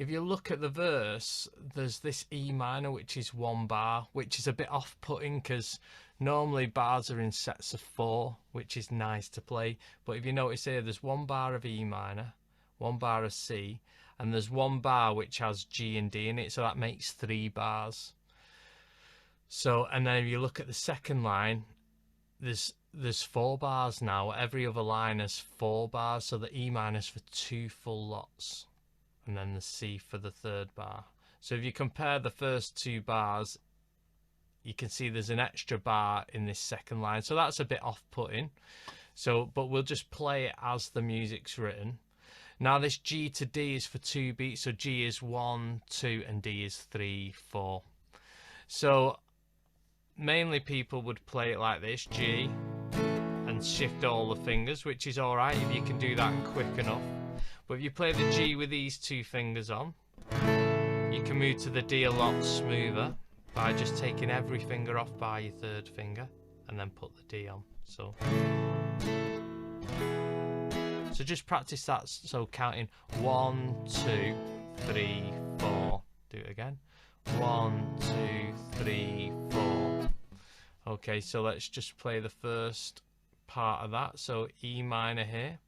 if you look at the verse, there's this E minor, which is 1 bar, which is a bit off-putting because normally bars are in sets of 4, which is nice to play. But if you notice here, there's 1 bar of E minor, 1 bar of C, and there's 1 bar which has G and D in it, so that makes 3 bars. So, and then if you look at the second line, there's 4 bars now. Every other line has 4 bars, so the E minor's for 2 full lots, and then the C for the 3rd bar. So if you compare the first 2 bars, you can see there's an extra bar in this second line, so that's a bit off-putting. So, but we'll just play it as the music's written. Now this G to D is for 2 beats, so G is 1, 2, and D is 3, 4. So mainly people would play it like this, G, and shift all the fingers, which is alright if you can do that quick enough. But if you play the G with these 2 fingers on, you can move to the D a lot smoother by just taking every finger off by your 3rd finger and then put the D on. So just practice that. So counting 1, 2, 3, 4. Do it again. 1, 2, 3, 4. Okay, so let's just play the first part of that. So E minor here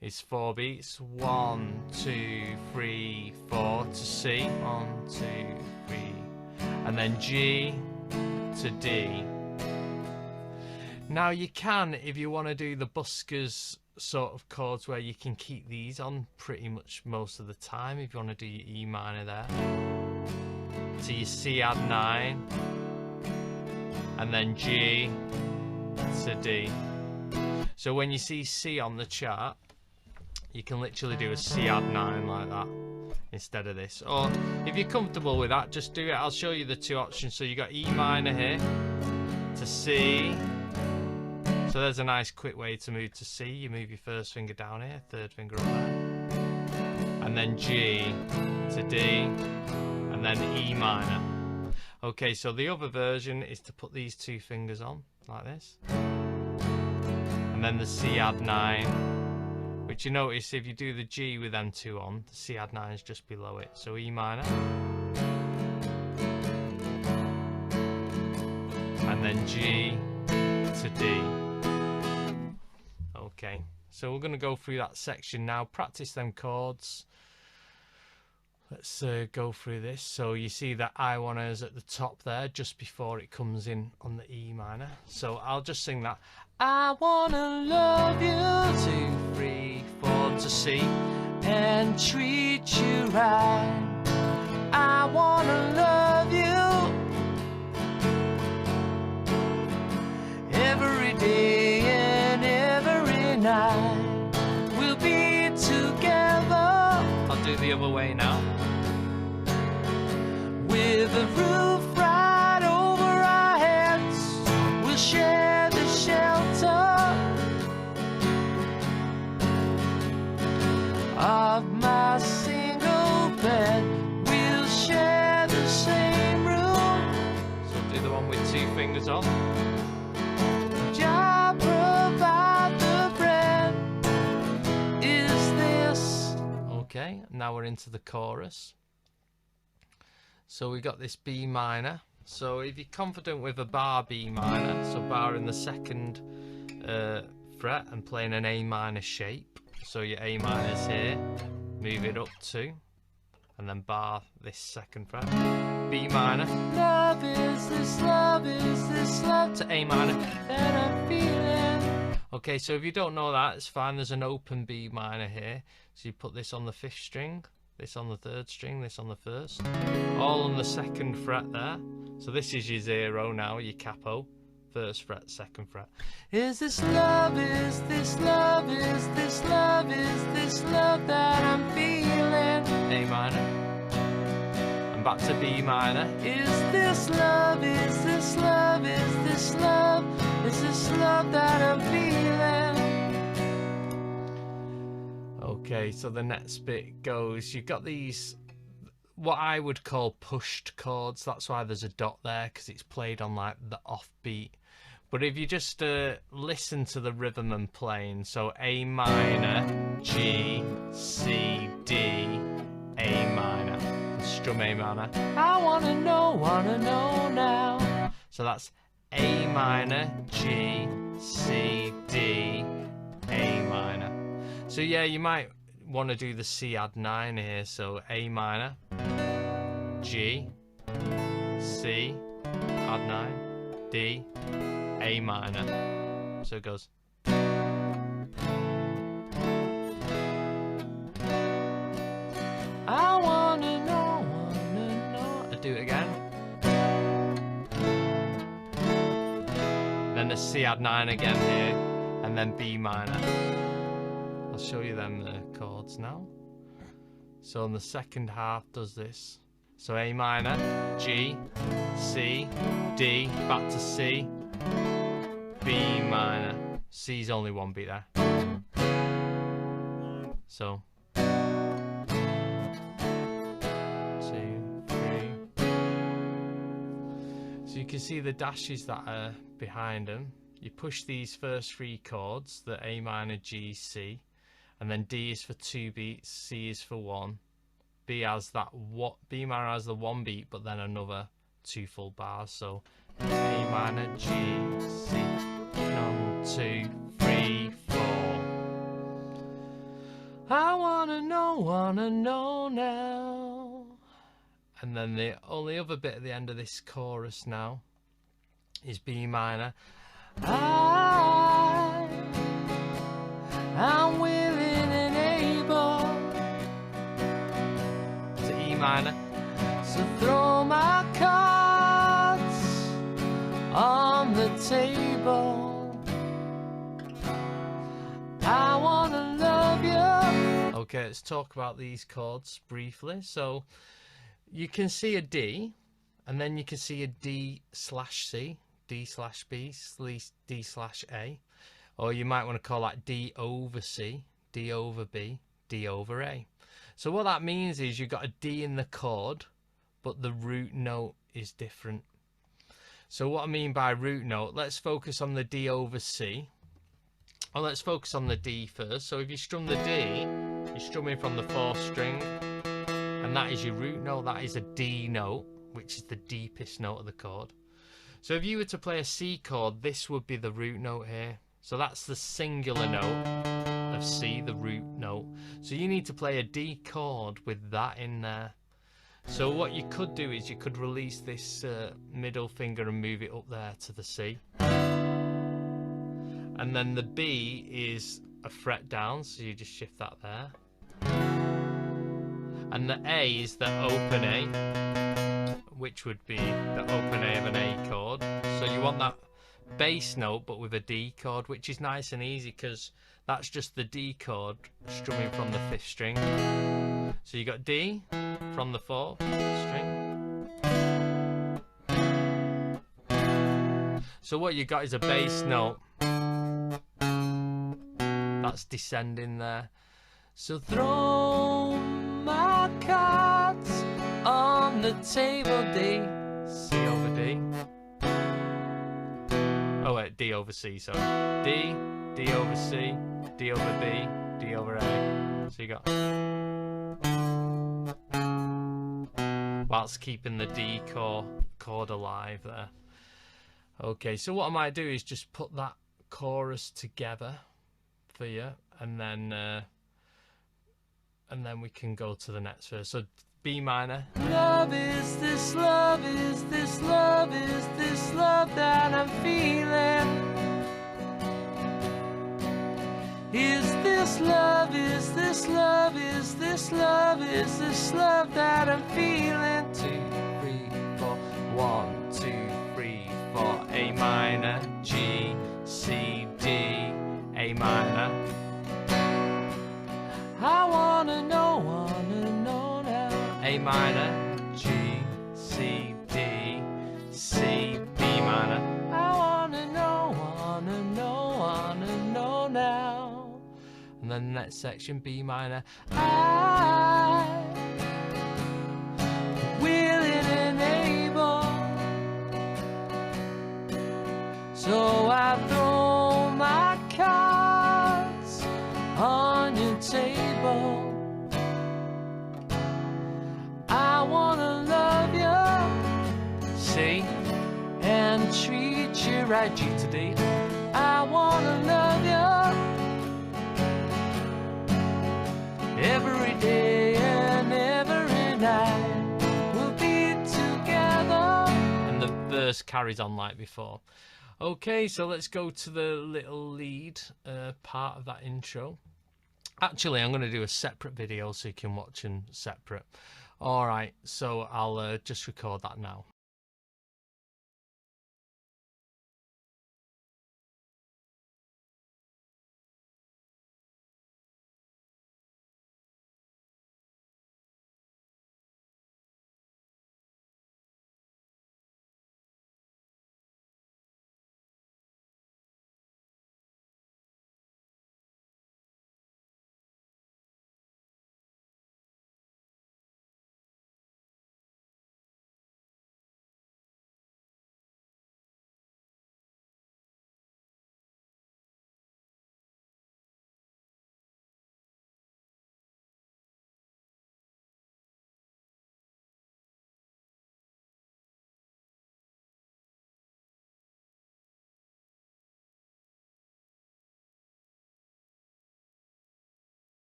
is 4 beats. 1, 2, 3, 4 to C. 1, 2, 3, and then G to D. Now you can, if you want to do the buskers sort of chords where you can keep these on pretty much most of the time, if you want to do your E minor there. So your C add 9, and then G to D. So when you see C on the chart, you can literally do a C add 9 like that instead of this. Or if you're comfortable with that, just do it. I'll show you the 2 options. So you got E minor here to C. So there's a nice quick way to move to C. You move your 1st finger down here, 3rd finger up there, and then G to D, and then E minor. Okay, so the other version is to put these 2 fingers on like this, and then the C add 9, which you notice if you do the G with them 2 on, the C add 9 is just below it. So E minor, and then G to D. Okay, so we're going to go through that section now, practice them chords. Let's go through this. So you see that I1 is at the top there, just before it comes in on the E minor. So I'll just sing that. I wanna love you, 2, 3, 4 to C, and treat you right. I wanna love you every day and every night. We'll be together. I'll do the other way now. With a roof right over our heads, we'll share the shelter of my single bed. We'll share the same room. So do the one with 2 fingers on. Jah provide the bread. Is this okay? Now we're into the chorus. So we got this B minor. So if you're confident with a bar B minor, so bar in the 2nd fret and playing an A minor shape. So your A minor is here, move it up 2, and then bar this 2nd fret. B minor. Love is this love to A minor that I'm feeling. Okay, so if you don't know that, it's fine. There's an open B minor here. So you put this on the 5th string, this on the 3rd string, this on the 1st, all on the 2nd fret there. So this is your 0 now, your capo, 1st fret, 2nd fret. Is this love, is this love, is this love, is this love that I'm feeling? A minor. And back to B minor. Is this love, is this love, is this love, is this love that I'm feeling? Okay, so the next bit goes, you've got these, what I would call pushed chords. That's why there's a dot there, because it's played on like the offbeat. But if you just listen to the rhythm and playing, so A minor, G, C, D, A minor. strum A minor. I wanna know now. So that's A minor, G, C, D, A minor. So yeah, you might want to do the C add 9 here. So A minor, G, C, add 9, D, A minor. So it goes. I wanna know. I do it again. Then the C add 9 again here, and then B minor. I'll show you them chords now. So in the second half does this. So A minor, G, C, D, back to C, B minor. C's only one beat there. So 2, 3. So you can see the dashes that are behind them. You push these first 3 chords, the A minor, G, C, and then D is for 2 beats, C is for 1. B has that B minor has the 1 beat, but then another 2 full bars. So A minor, G, C, 1, 2, 3, 4. I wanna know now. And then the only other bit at the end of this chorus now is B minor. I'm willing and able. To E minor. So throw my cards on the table. I wanna love you. Okay, let's talk about these chords briefly. So you can see a D, and then you can see a D slash C, D slash B, D slash A, or you might want to call that D over C, D over B, D over A. So what that means is you've got a D in the chord, but the root note is different. So what I mean by root note, let's focus on the D over C. Well, let's focus on the D first. So if you strum the D, you're strumming from the 4th string, and that is your root note. That is a D note, which is the deepest note of the chord. So if you were to play a C chord, this would be the root note here. So that's the singular note of C, the root note. So you need to play a D chord with that in there. So what you could do is you could release this middle finger and move it up there to the C. And then the B is a fret down, so you just shift that there. And the A is the open A, which would be the open A of an A chord. So you want that bass note but with a D chord, which is nice and easy because that's just the D chord strumming from the 5th string. So you got D from the 4th string. So what you got is a bass note that's descending there. So throw my cards on the table, D, C over D. Oh wait, D over C, sorry. D, D over C, D over B, D over A. So you got, whilst keeping the D chord alive there. Okay, so what I might do is just put that chorus together for you, and then we can go to the next verse. So B minor. Love is this love, is this love, is this love that I'm feeling? Is this love, is this love, is this love, is this love that I'm feeling? 2, 3, 4, 1, 2, 3, 4. A minor, G, C, D, A minor. I wanna know now. A minor, G, C, D, C, B minor. I wanna know now. And then the next section, B minor. I willing and able. So I throw my cards on your table. I wanna C, and treat you right, G to D. I wanna love you every day and every night. We'll be together. And the verse carries on like before. Okay, so let's go to the little lead part of that intro. Actually, I'm going to do a separate video so you can watch them separate. Alright, so I'll just record that now.